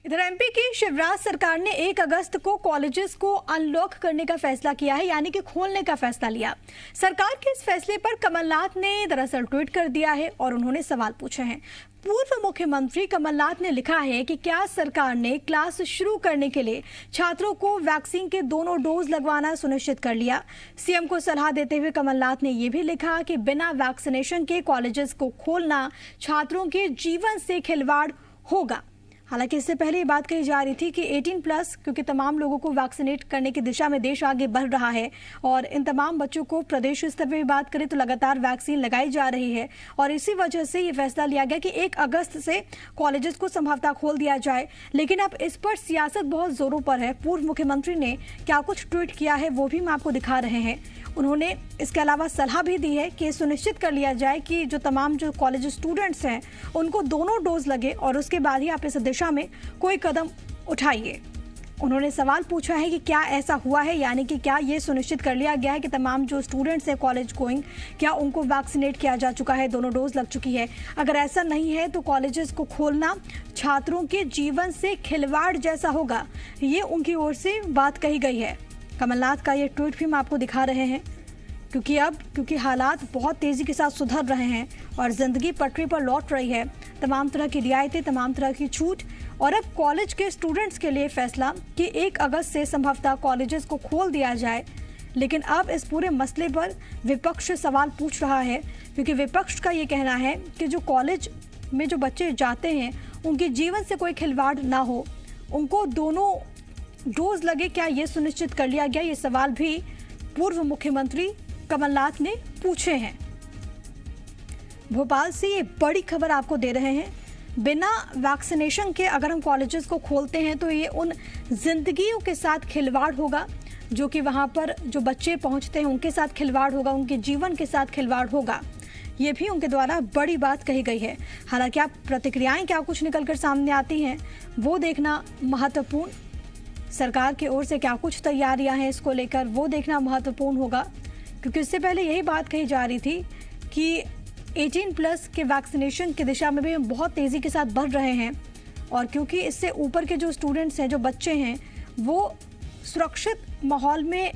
इधर एमपी की शिवराज सरकार ने 1 अगस्त को कॉलेजेस को अनलॉक करने का फैसला किया है, यानी कि खोलने का फैसला लिया। सरकार के इस फैसले पर कमलनाथ ने दरअसल ट्वीट कर दिया है और उन्होंने सवाल पूछे हैं। पूर्व मुख्यमंत्री कमलनाथ ने लिखा है कि क्या सरकार ने क्लास शुरू करने के लिए छात्रों को वैक्सीन के दोनों डोज लगवाना सुनिश्चित कर लिया। सीएम को सलाह देते हुए कमलनाथ ने यह भी लिखा कि बिना वैक्सीनेशन के कॉलेजेस को खोलना छात्रों के जीवन से खिलवाड़ होगा। हालांकि इससे पहले ये बात कही जा रही थी कि 18+ क्योंकि तमाम लोगों को वैक्सीनेट करने की दिशा में देश आगे बढ़ रहा है और इन तमाम बच्चों को प्रदेश स्तर पर भी बात करें तो लगातार वैक्सीन लगाई जा रही है और इसी वजह से ये फैसला लिया गया कि 1 अगस्त से कॉलेजेस को संभवतः खोल दिया जाए। लेकिन अब इस पर सियासत बहुत जोरों पर है। पूर्व मुख्यमंत्री ने क्या कुछ ट्वीट किया है वो भी हम आपको दिखा रहे हैं। उन्होंने इसके अलावा सलाह भी दी है कि सुनिश्चित कर लिया जाए कि जो तमाम जो कॉलेज स्टूडेंट्स हैं उनको दोनों डोज लगे और उसके बाद ही आप इस दिशा में कोई कदम उठाइए। उन्होंने सवाल पूछा है कि क्या ऐसा हुआ है, यानी कि क्या ये सुनिश्चित कर लिया गया है कि तमाम जो स्टूडेंट्स हैं कॉलेज गोइंग, क्या उनको वैक्सीनेट किया जा चुका है, दोनों डोज लग चुकी है। अगर ऐसा नहीं है तो कॉलेजेस को खोलना छात्रों के जीवन से खिलवाड़ जैसा होगा, ये उनकी ओर से बात कही गई है। कमलनाथ का ये ट्वीट भी हम आपको दिखा रहे हैं क्योंकि हालात बहुत तेज़ी के साथ सुधर रहे हैं और ज़िंदगी पटरी पर लौट रही है। तमाम तरह की रियायतें, तमाम तरह की छूट और अब कॉलेज के स्टूडेंट्स के लिए फैसला कि 1 अगस्त से संभवतः कॉलेजेस को खोल दिया जाए। लेकिन अब इस पूरे मसले पर विपक्ष सवाल पूछ रहा है क्योंकि विपक्ष का ये कहना है कि जो कॉलेज में जो बच्चे जाते हैं उनके जीवन से कोई खिलवाड़ ना हो, उनको दोनों डोज लगे। क्या ये सुनिश्चित कर लिया गया? ये सवाल भी पूर्व मुख्यमंत्री कमलनाथ ने पूछे हैं। भोपाल से ये बड़ी खबर आपको दे रहे हैं। बिना वैक्सीनेशन के अगर हम कॉलेजेस को खोलते हैं तो ये उन जिंदगियों के साथ खिलवाड़ होगा जो कि वहां पर जो बच्चे पहुंचते हैं उनके साथ खिलवाड़ होगा, उनके जीवन के साथ खिलवाड़ होगा। ये भी उनके द्वारा बड़ी बात कही गई है। हालांकि आप प्रतिक्रियाएं क्या कुछ निकलकर सामने आती हैं वो देखना महत्वपूर्ण, सरकार की ओर से क्या कुछ तैयारियां हैं इसको लेकर वो देखना महत्वपूर्ण होगा। क्योंकि इससे पहले यही बात कही जा रही थी कि 18+ के वैक्सीनेशन की दिशा में भी हम बहुत तेज़ी के साथ बढ़ रहे हैं और क्योंकि इससे ऊपर के जो स्टूडेंट्स हैं, जो बच्चे हैं, वो सुरक्षित माहौल में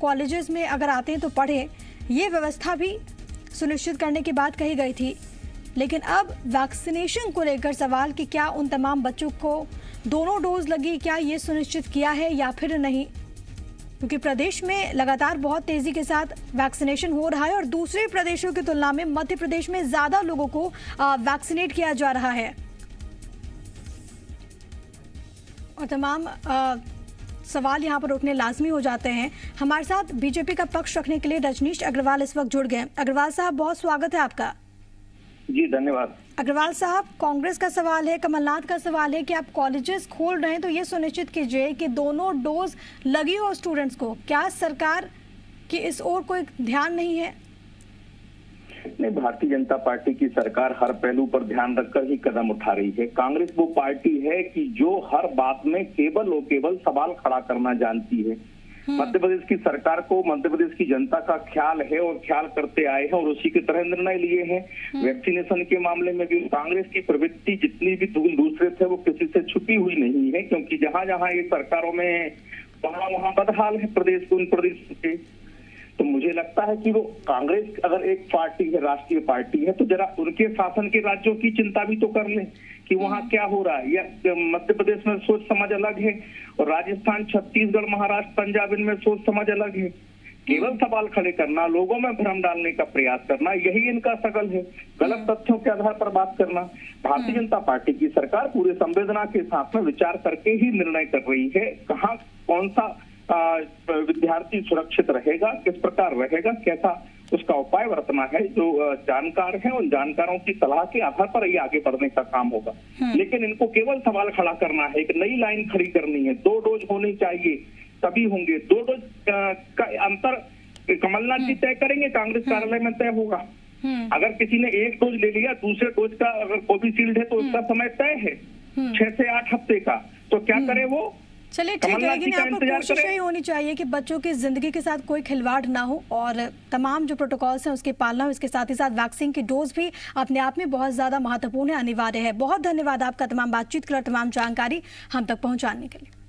कॉलेजेस में अगर आते हैं तो पढ़े, ये व्यवस्था भी सुनिश्चित करने की बात कही गई थी। लेकिन अब वैक्सीनेशन को लेकर सवाल कि क्या उन तमाम बच्चों को दोनों डोज लगी, क्या ये सुनिश्चित किया है या फिर नहीं, क्योंकि प्रदेश में लगातार बहुत तेजी के साथ वैक्सीनेशन हो रहा है और दूसरे प्रदेशों की तुलना में मध्य प्रदेश में ज्यादा लोगों को वैक्सीनेट किया जा रहा है। और तमाम सवाल यहाँ पर उठने लाजमी हो जाते हैं। हमारे साथ बीजेपी का पक्ष रखने के लिए रजनीश अग्रवाल इस वक्त जुड़ गए। अग्रवाल साहब, बहुत स्वागत है आपका। जी धन्यवाद। अग्रवाल साहब, कांग्रेस का सवाल है, कमलनाथ का सवाल है कि आप कॉलेजेस खोल रहे हैं तो ये सुनिश्चित कीजिए कि दोनों डोज लगी हो स्टूडेंट्स को। क्या सरकार की इस ओर कोई ध्यान नहीं है? नहीं, भारतीय जनता पार्टी की सरकार हर पहलू पर ध्यान रखकर ही कदम उठा रही है। कांग्रेस वो पार्टी है कि जो हर बात में केवल और केवल सवाल खड़ा करना जानती है। मध्य प्रदेश की सरकार को मध्य प्रदेश की जनता का ख्याल है और ख्याल करते आए हैं और उसी की तरह निर्णय लिए हैं। वैक्सीनेशन के मामले में भी कांग्रेस की प्रवृत्ति जितनी भी दूसरे थे वो किसी से छुपी हुई नहीं है, क्योंकि जहां जहां ये सरकारों में वहां बदहाल है प्रदेश को, उन प्रदेश के। तो मुझे लगता है कि वो कांग्रेस अगर एक पार्टी है, राष्ट्रीय पार्टी है, तो जरा उनके शासन के राज्यों की चिंता भी तो कर लें कि वहाँ क्या हो रहा है। या मध्य प्रदेश में सोच समझ अलग है और राजस्थान, छत्तीसगढ़, महाराष्ट्र, पंजाब, इनमें सोच समझ अलग है। केवल सवाल खड़े करना, लोगों में भ्रम डालने का प्रयास करना, यही इनका शकल है। गलत तथ्यों के आधार पर बात करना। भारतीय जनता पार्टी की सरकार पूरे संवेदना के साथ में विचार करके ही निर्णय कर रही है कहाँ कौन सा विद्यार्थी सुरक्षित रहेगा, किस प्रकार रहेगा, कैसा उसका उपाय बरतना है। जो जानकार हैं उन जानकारों की सलाह के आधार पर ही आगे बढ़ने का काम होगा। लेकिन इनको केवल सवाल खड़ा करना है, एक नई लाइन खड़ी करनी है, 2 डोज होनी चाहिए तभी होंगे। 2 डोज का अंतर कमलनाथ जी तय करेंगे, कांग्रेस कार्यालय में तय होगा। अगर किसी ने 1 डोज ले लिया, दूसरे डोज का अगर कोविशील्ड है तो उसका समय तय है 6 से 8 हफ्ते का, तो क्या करे वो चलिए ठीक है, कमलनाथ जी लेकिन का यहाँ पर इंतजार कोशिश करें। यही होनी चाहिए कि बच्चों की जिंदगी के साथ कोई खिलवाड़ ना हो और तमाम जो प्रोटोकॉल्स हैं उसकी पालना हो। इसके साथ ही साथ वैक्सीन की डोज भी अपने आप में बहुत ज्यादा महत्वपूर्ण है, अनिवार्य है। बहुत धन्यवाद आपका तमाम बातचीत के लिए और तमाम जानकारी हम तक पहुंचाने के लिए।